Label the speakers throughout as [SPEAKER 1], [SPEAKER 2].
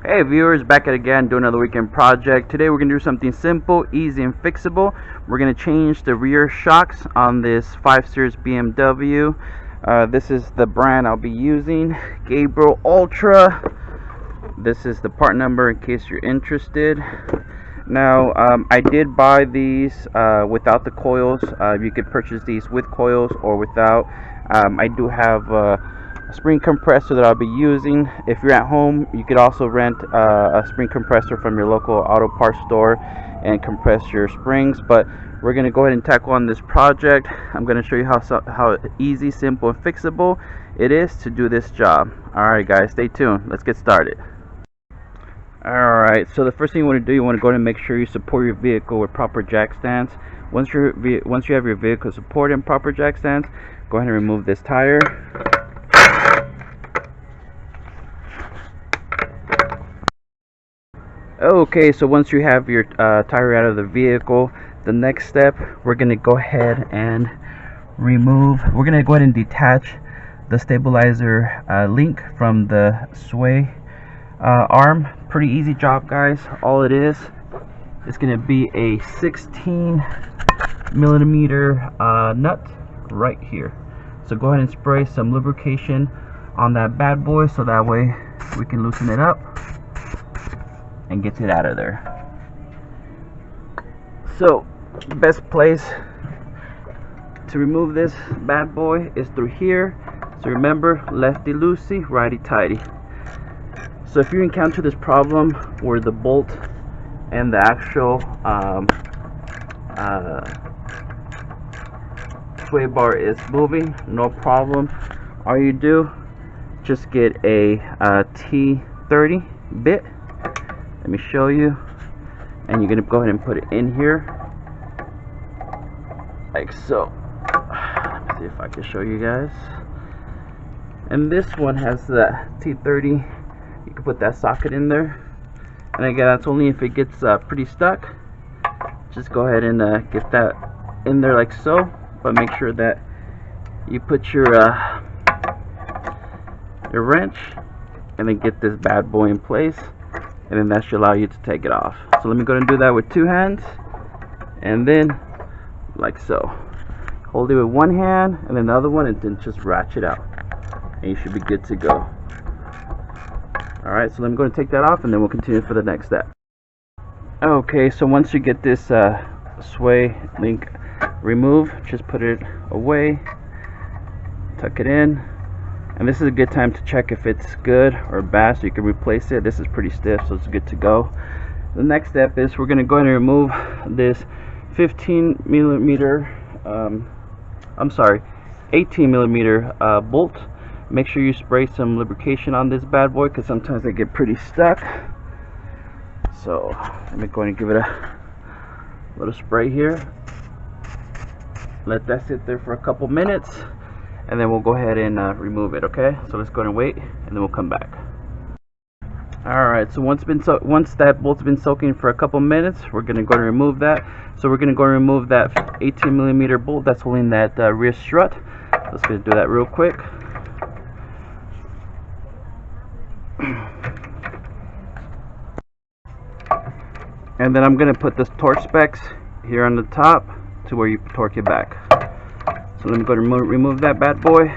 [SPEAKER 1] Hey viewers, back at it again, doing another weekend project. Today we're going to do something simple, easy, and fixable. We're going to change the rear shocks on this 5 Series BMW. This is the brand I'll be using, Gabriel Ultra. This is the part number in case you're interested. Now, I did buy these without the coils. You could purchase these with coils or without. I do have a spring compressor that I'll be using. If you're at home, you could also rent a spring compressor from your local auto parts store and compress your springs. But we're going to go ahead and tackle on this project. I'm going to show you how easy, simple, and fixable it is to do this job. Alright guys, stay tuned. Let's get started. Alright, so the first thing you want to do, you want to go ahead and make sure you support your vehicle with proper jack stands. Once you have your vehicle supported in proper jack stands, go ahead and remove this tire. Okay, so once you have your tire out of the vehicle, the next step, we're going to go ahead and detach the stabilizer link from the sway arm. Pretty easy job guys. All it is going to be a 16 millimeter nut right here. So go ahead and spray some lubrication on that bad boy so that way we can loosen it up and get it out of there. So best place to remove this bad boy is through here. So remember, lefty loosey, righty tighty. So if you encounter this problem where the bolt and the actual sway bar is moving, no problem. All you do, just get a T30 bit. Let me show you, and you're gonna go ahead and put it in here like so. Let me see if I can show you guys. And this one has the T30. You can put that socket in there, and again, that's only if it gets pretty stuck. Just go ahead and get that in there like so, but make sure that you put your wrench and then get this bad boy in place, and then that should allow you to take it off. So let me go ahead and do that with two hands, and then like so. Hold it with one hand and then the other one, and then just ratchet out, and you should be good to go. Alright, so let me go and take that off, and then we'll continue for the next step. Okay, so once you get this sway link removed, just put it away, tuck it in, and this is a good time to check if it's good or bad so you can replace it. This is pretty stiff, so it's good to go. The next step is we're going to go ahead and remove this 18 millimeter bolt. Make sure you spray some lubrication on this bad boy because sometimes they get pretty stuck. So let me go ahead and give it a little spray here. Let that sit there for a couple minutes, and then we'll go ahead and remove it. Okay, so let's go ahead and wait, and then we'll come back. Alright, so once that bolt's been soaking for a couple minutes, we're going to go and remove that. So we're going to go and remove that 18 millimeter bolt that's holding that rear strut. Let's go do that real quick. And then I'm going to put this torque specs here on the top to where you torque it back. So let me go and remove that bad boy.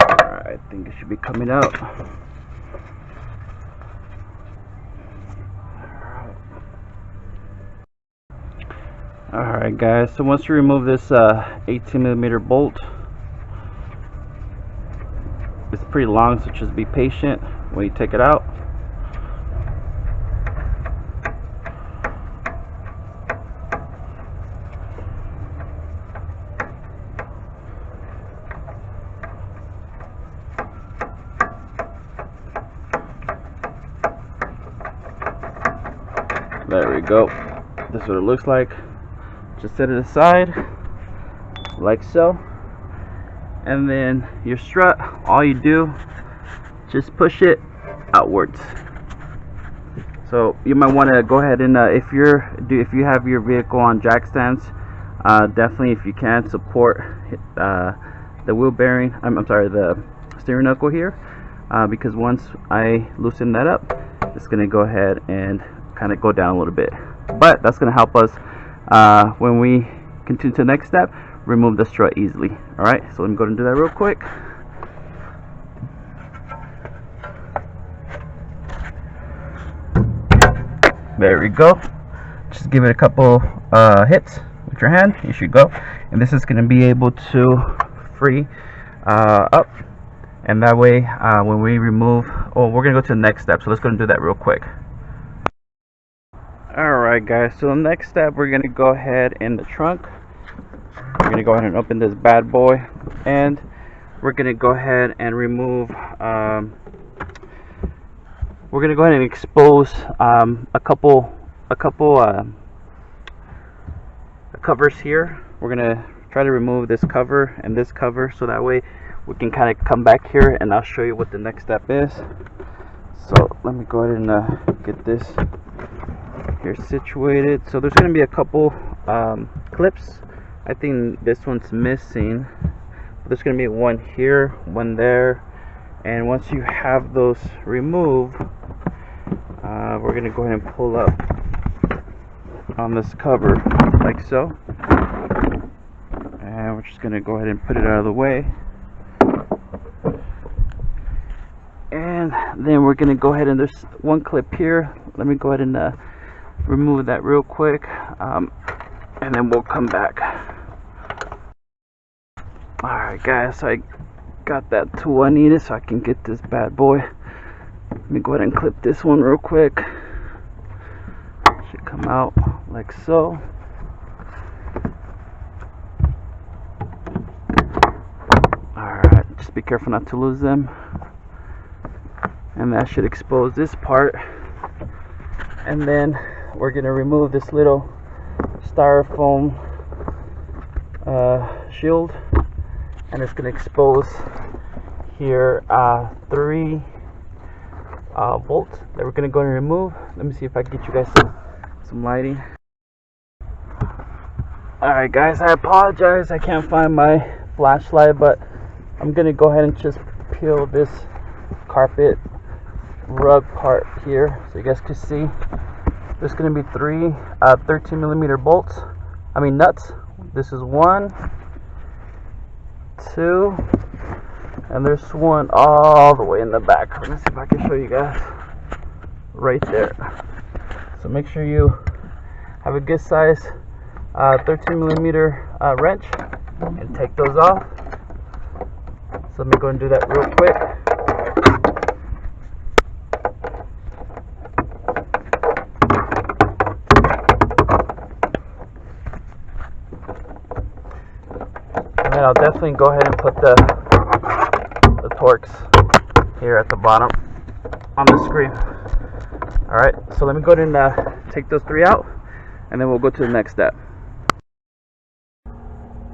[SPEAKER 1] Alright, I think it should be coming out. Alright guys, so once you remove this 18 millimeter bolt, it's pretty long, so just be patient when you take it out. There we go. This is what it looks like. Just set it aside like so, and then your strut, all you do, just push it outwards. So you might want to go ahead and if you have your vehicle on jack stands, definitely, if you can, support the wheel bearing. I'm sorry, the steering knuckle here, because once I loosen that up, it's going to go ahead and kind of go down a little bit. But that's going to help us when we continue to the next step, remove the strut easily. Alright, so let me go ahead and do that real quick. There we go. Just give it a couple hits with your hand, you should go. And this is going to be able to free up, and that way when we remove, we're going to go to the next step, so let's go and do that real quick. Alright guys, so the next step, we're going to go ahead in the trunk. We're going to go ahead and open this bad boy, and we're going to go ahead and remove we're going to go ahead and expose a couple covers here. We're going to try to remove this cover and this cover, so that way we can kind of come back here and I'll show you what the next step is. So let me go ahead and get this here situated. So there's going to be a couple clips. I think this one's missing. There's going to be one here, one there, and once you have those removed, we're going to go ahead and pull up on this cover like so, and we're just going to go ahead and put it out of the way, and then we're going to go ahead and there's one clip here. Let me go ahead and remove that real quick, and then we'll come back. Alright guys, so I got that tool I needed so I can get this bad boy. Let me go ahead and clip this one real quick. Should come out like so. Alright, just be careful not to lose them. And that should expose this part. And then we're going to remove this little styrofoam shield, and it's going to expose here 3 bolts that we're going to go and remove. Let me see if I can get you guys some lighting. Alright guys, I apologize, I can't find my flashlight, but I'm going to go ahead and just peel this carpet rug part here so you guys can see. There's going to be 3 13mm bolts, nuts. This is 1, 2, and there's one all the way in the back. Let me see if I can show you guys right there. So make sure you have a good size 13mm wrench and take those off. So let me go and do that real quick. And then I'll definitely go ahead and put the Torx here at the bottom on the screen. Alright, so let me go ahead and take those 3 out, and then we'll go to the next step.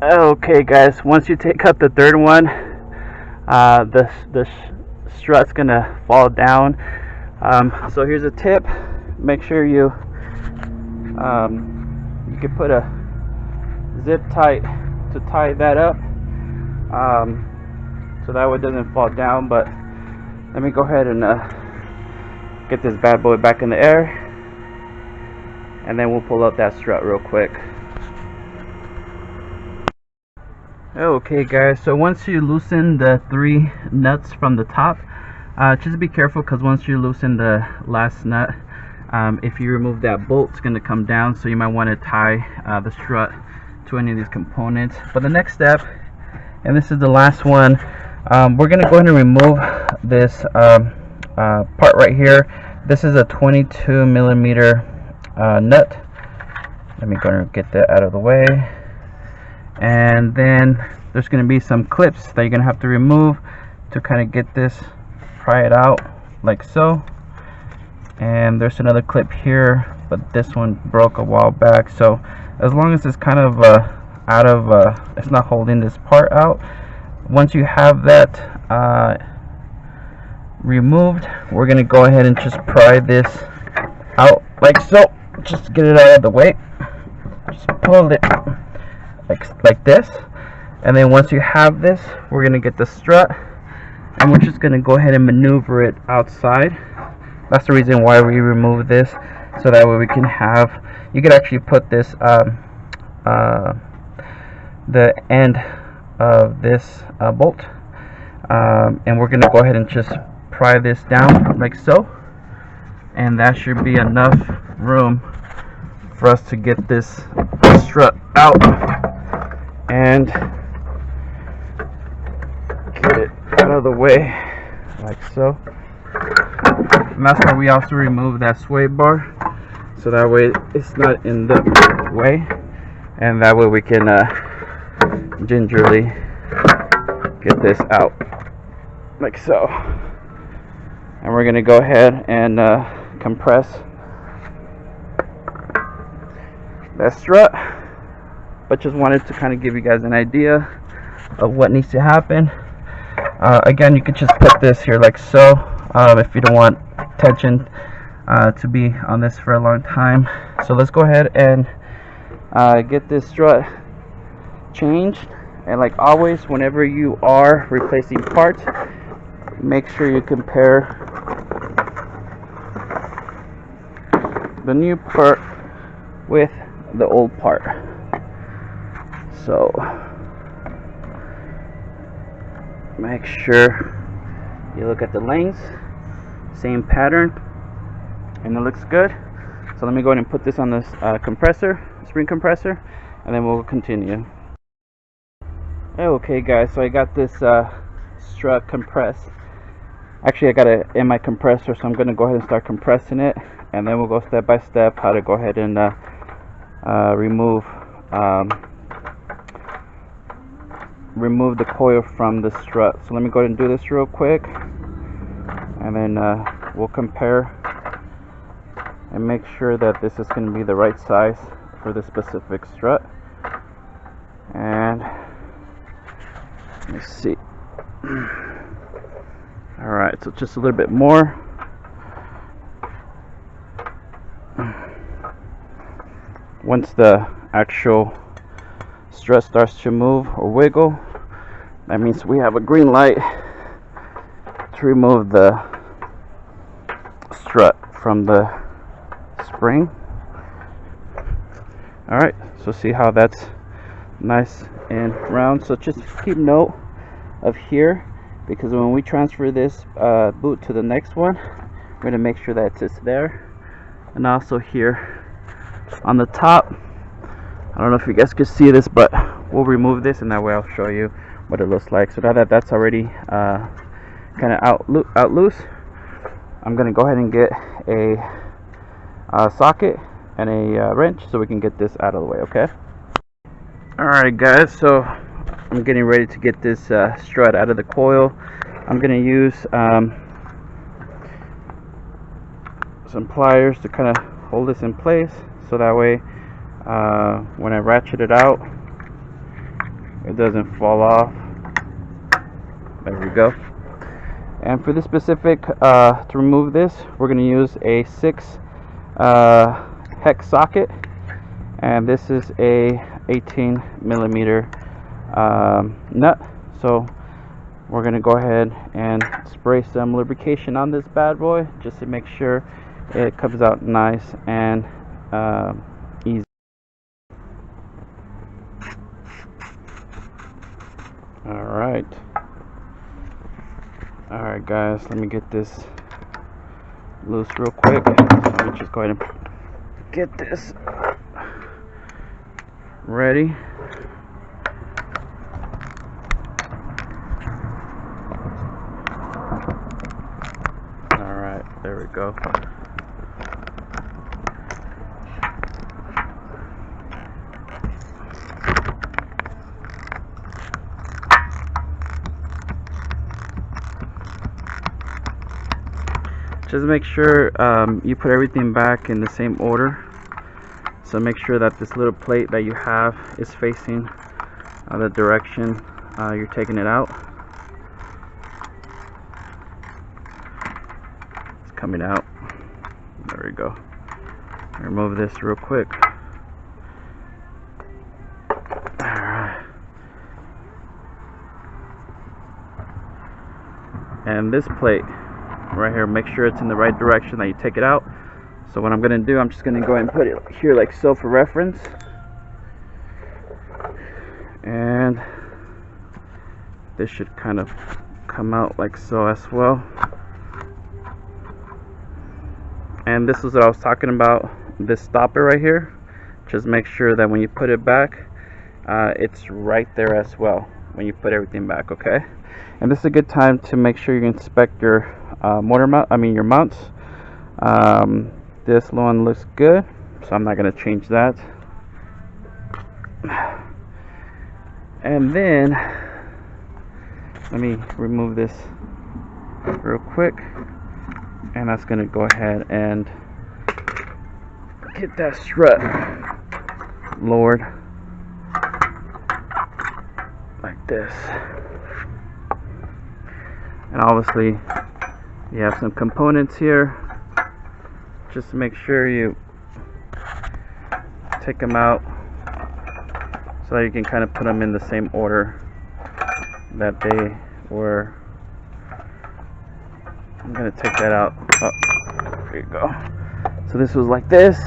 [SPEAKER 1] Okay guys, once you take out the 3rd one, the strut's gonna fall down. So here's a tip: make sure you can put a zip tie to tie that up, so that way it doesn't fall down. But let me go ahead and get this bad boy back in the air, and then we'll pull out that strut real quick. Okay guys, so once you loosen the 3 nuts from the top, just be careful, because once you loosen the last nut, if you remove that bolt, it's going to come down, so you might want to tie the strut to any of these components. But the next step, and this is the last one, we're going to go ahead and remove this part right here. This is a 22mm nut. Let me go and get that out of the way. And then there's going to be some clips that you're going to have to remove to kind of get this, pry it out like so. And there's another clip here, but this one broke a while back, so as long as it's kind of it's not holding this part out, once you have that removed, we're going to go ahead and just pry this out like so. Just get it out of the way, just pull it like this, and then once you have this, we're going to get the strut, and we're just gonna go ahead and maneuver it outside. That's the reason why we remove this, so that way we can have, you could actually put this the end of this bolt, and we're gonna go ahead and just pry this down like so, and that should be enough room for us to get this strut out and get it out of the way like so. And that's why we also remove that sway bar, so that way it's not in the way, and that way we can gingerly get this out like so. And we're gonna go ahead and compress that strut, but just wanted to kind of give you guys an idea of what needs to happen. Again, you could just put this here like so, if you don't want tension to be on this for a long time. So let's go ahead and get this strut changed. And like always, whenever you are replacing parts, make sure you compare the new part with the old part. So make sure you look at the lengths, same pattern, and it looks good. So let me go ahead and put this on this compressor, spring compressor, and then we'll continue. Okay guys, so I got this strut compressed. Actually, I got it in my compressor, so I'm going to go ahead and start compressing it, and then we'll go step by step how to go ahead and remove the coil from the strut. So let me go ahead and do this real quick, and then we'll compare and make sure that this is going to be the right size for this specific strut. And let's see. Alright, so just a little bit more. Once the actual strut starts to move or wiggle, that means we have a green light to remove the strut from the spring. Alright, so see how that's nice and round. So just keep note of here, because when we transfer this boot to the next one, we're going to make sure that it's there. And also here on the top, I don't know if you guys can see this, but we'll remove this, and that way I'll show you what it looks like. So now that that's already kind of out loose, I'm going to go ahead and get a socket and a wrench so we can get this out of the way. Okay. Alright guys, so I'm getting ready to get this strut out of the coil. I'm going to use some pliers to kind of hold this in place, so that way when I ratchet it out, it doesn't fall off. There we go. And for this specific, to remove this, we're going to use a 6 hex socket, and this is a 18 millimeter nut. So we're going to go ahead and spray some lubrication on this bad boy, just to make sure it comes out nice and easy. Alright guys, let me get this loose real quick. So let me just go ahead and get this ready. Alright, there we go. Just make sure you put everything back in the same order. So make sure that this little plate that you have is facing the direction you're taking it out. It's coming out. There we go. Remove this real quick. and this plate right here, make sure it's in the right direction that you take it out. So what I'm going to do, I'm just going to go ahead and put it here like so for reference. And this should kind of come out like so as well. And this is what I was talking about, this stopper right here. Just make sure that when you put it back, it's right there as well when you put everything back, okay? And this is a good time to make sure you inspect your motor mount, your mounts. This one looks good, so I'm not going to change that. And then let me remove this real quick, and that's going to go ahead and get that strut lowered like this. And obviously you have some components here. Just make sure you take them out so that you can kind of put them in the same order that they were. I'm gonna take that out. Oh, there you go. So this was like this,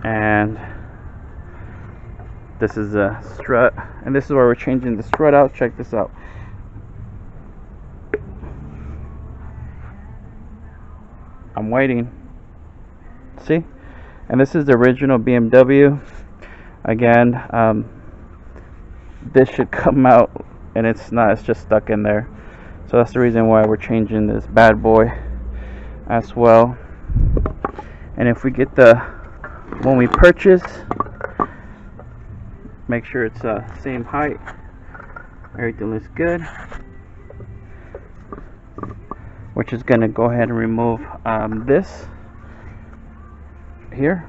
[SPEAKER 1] and this is a strut, and this is where we're changing the strut out. Check this out. I'm waiting. See? And this is the original BMW. Again, this should come out, and it's not. It's just stuck in there. So that's the reason why we're changing this bad boy as well. And if we get the one we purchase, make sure it's same height. Everything looks good. We're just gonna go ahead and remove this here,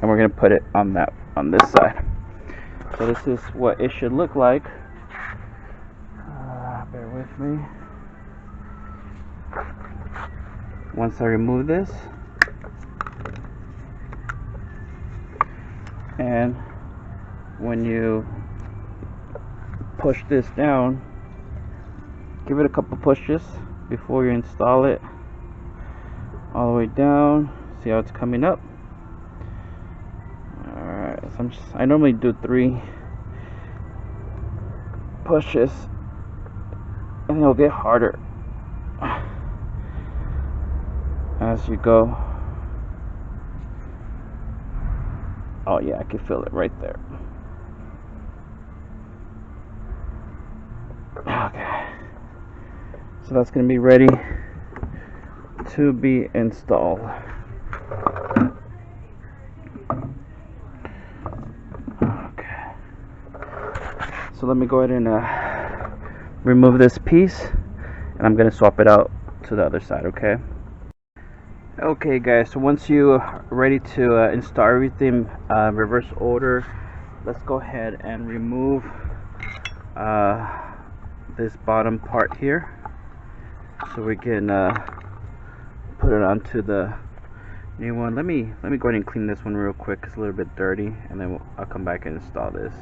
[SPEAKER 1] and we're gonna put it on this side. So this is what it should look like. Bear with me. Once I remove this, and when you push this down, give it a couple pushes before you install it all the way down. See how it's coming up? Alright, so I normally do 3 pushes, and it'll get harder as you go. Oh yeah, I can feel it right there. Okay. So that's going to be ready to be installed. Okay. So let me go ahead and remove this piece, and I'm going to swap it out to the other side, okay? Okay guys, so once you're ready to install everything reverse order, let's go ahead and remove this bottom part here, so we can put it onto the new one. Let me go ahead and clean this one real quick. It's a little bit dirty, and then I'll come back and install this.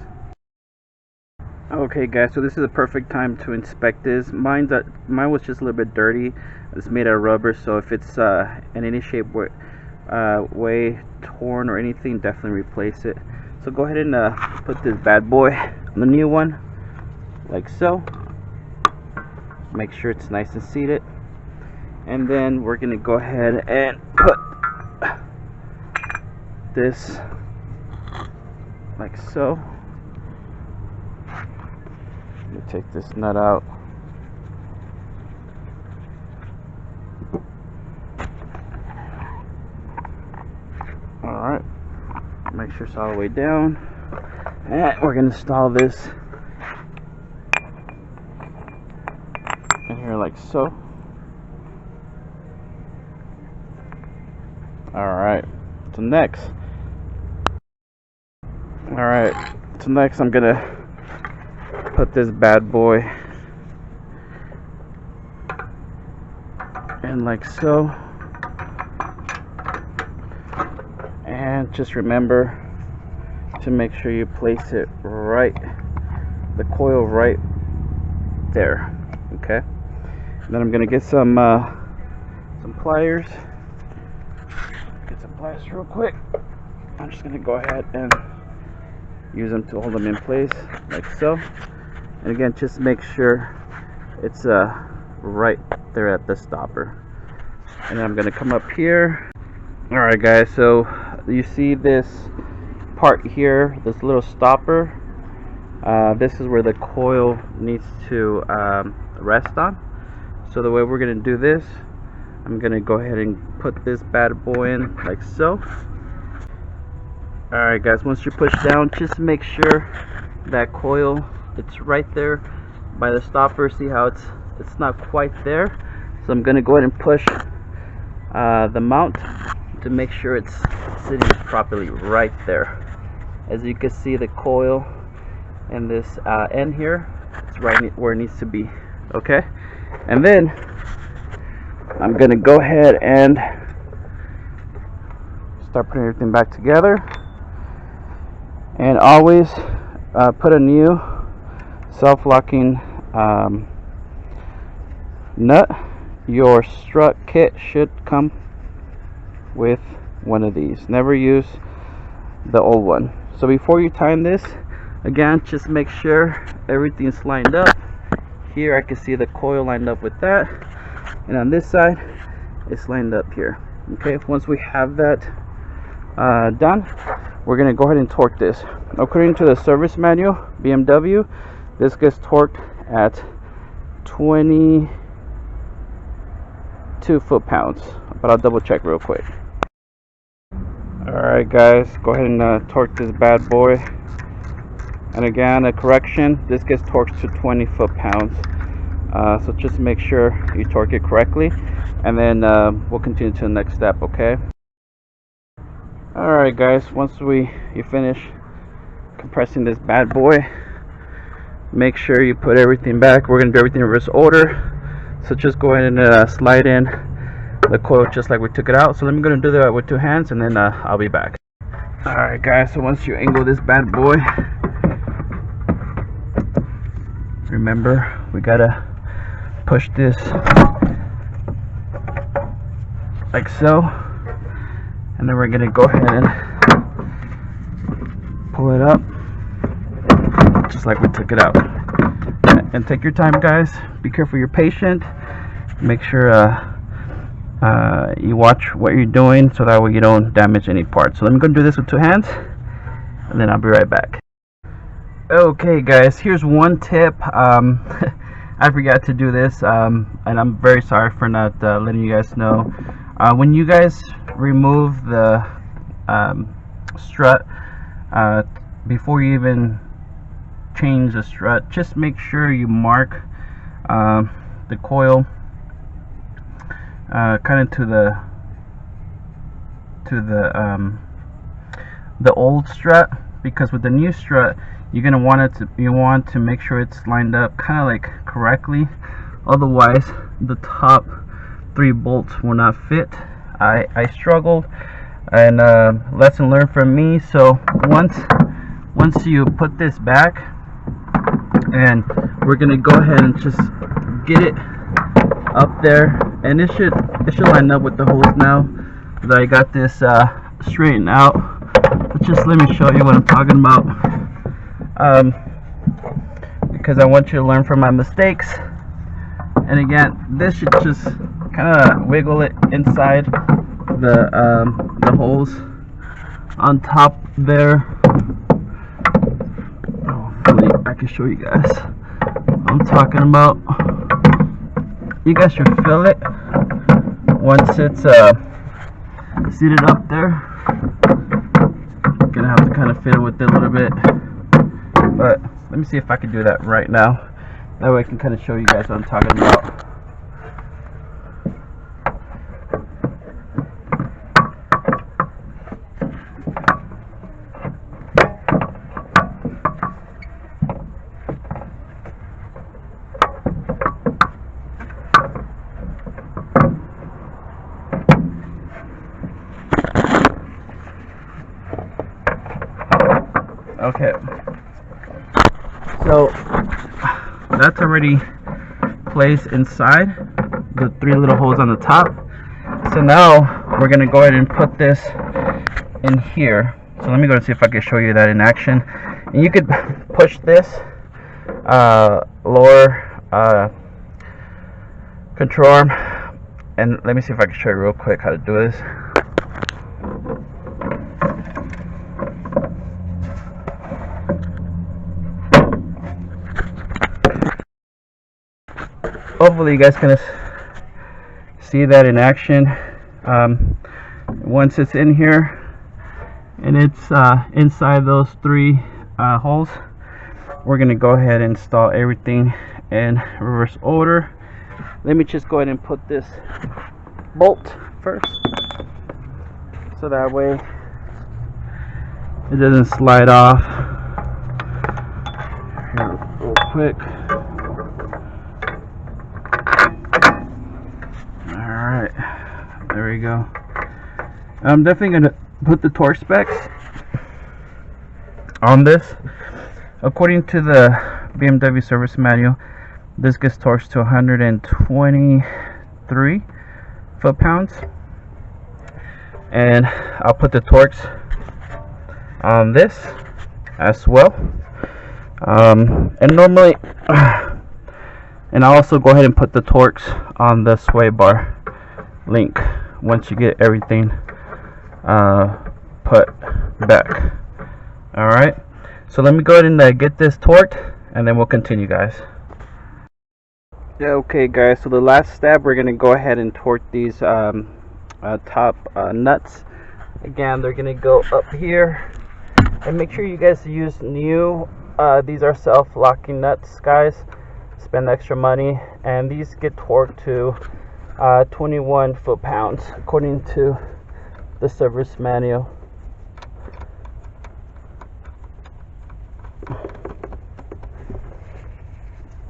[SPEAKER 1] Okay guys, so this is a perfect time to inspect this. Mine was just a little bit dirty. It's made out of rubber, so if it's in any shape way torn or anything, definitely replace it. So go ahead and put this bad boy on the new one like so. Make sure it's nice and seated, and then we're gonna go ahead and put this like so. Let me take this nut out. Alright, make sure it's all the way down, and we're gonna install this in here like so. Alright, so next I'm gonna put this bad boy in like so, and just remember to make sure you place it right, the coil right there. Okay, and then I'm gonna get some pliers. Get some pliers real quick. I'm just gonna go ahead and use them to hold them in place like so. And again, just make sure it's right there at the stopper. And then I'm gonna come up here. Alright guys, so you see this part here, this little stopper, this is where the coil needs to rest on. So the way we're gonna do this, I'm gonna go ahead and put this bad boy in like so. Alright guys, once you push down, just make sure that coil, it's right there by the stopper. See how it's not quite there? So I'm gonna go ahead and push the mount to make sure it's sitting properly right there. As you can see, the coil and this end here, it's right where it needs to be. Okay, and then I'm gonna go ahead and start putting everything back together. And always put a new self-locking nut. Your strut kit should come with one of these. Never use the old one. So before you tighten this, again, just make sure everything's lined up. Here I can see the coil lined up with that, and on this side it's lined up here. Okay, once we have that done, we're gonna go ahead and torque this. According to the service manual, BMW, this gets torqued at 22 foot-pounds, but I'll double check real quick. Alright guys, go ahead and torque this bad boy. And again, a correction, this gets torqued to 20 foot-pounds. So just make sure you torque it correctly, and then we'll continue to the next step. Okay. Alright guys, once you finish compressing this bad boy, make sure you put everything back. We're going to do everything in reverse order, so just go ahead and slide in the coil just like we took it out. So I'm going to do that with two hands, and then I'll be back. Alright guys, so once you angle this bad boy, remember we gotta push this like so, and then we're gonna go ahead and pull it up just like we took it out. And take your time guys, be careful, you're patient, make sure you watch what you're doing so that way you don't damage any parts. So I'm gonna do this with two hands, and then I'll be right back. Okay guys, here's one tip. I forgot to do this, and I'm very sorry for not letting you guys know. When you guys remove the strut, before you even change the strut, just make sure you mark the coil kind of to the old strut, because with the new strut you're gonna want to make sure it's lined up kind of like correctly, otherwise the top 3 bolts will not fit. I struggled, and lesson learned from me. So once you put this back, and we're gonna go ahead and just get it up there, and it should line up with the holes now that I got this straightened out. But just let me show you what I'm talking about, because I want you to learn from my mistakes. And again, this should just kind of wiggle it inside the holes on top there. Hopefully I can show you guys what I'm talking about. You guys should feel it once it's seated up there. Gonna have to kind of fiddle with it a little bit, but let me see if I can do that right now. That way I can kind of show you guys what I'm talking about. Okay, so that's already place inside the 3 little holes on the top. So now we're gonna go ahead and put this in here. So let me go and see if I can show you that in action. And you could push this lower control arm, and let me see if I can show you real quick how to do this. Hopefully you guys can see that in action. Once it's in here and it's inside those 3 holes, we're gonna go ahead and install everything in reverse order. Let me just go ahead and put this bolt first, so that way it doesn't slide off. Here, real quick. Alright, there we go. I'm definitely going to put the torque specs on this. According to the BMW service manual, this gets torqued to 123 foot-pounds. And I'll put the torques on this as well. And normally, and I'll also go ahead and put the torques on the sway bar link once you get everything put back. Alright, so let me go ahead and get this torqued, and then we'll continue, guys. Yeah, okay guys, so the last step, we're going to go ahead and torque these top nuts. Again, they're going to go up here, and make sure you guys use new, these are self-locking nuts, guys. Spend extra money, and these get torqued to 21 foot-pounds according to the service manual.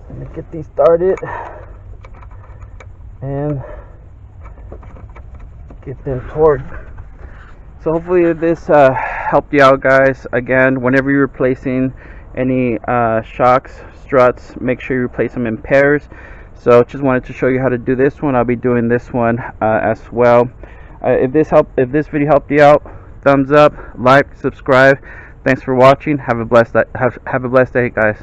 [SPEAKER 1] Let me get these started and get them torqued. So hopefully this helped you out, guys. Again, whenever you're replacing any shocks, struts, make sure you replace them in pairs. So just wanted to show you how to do this one. I'll be doing this one as well. If this video helped you out, thumbs up, like, subscribe. Thanks for watching. Have a blessed day, guys.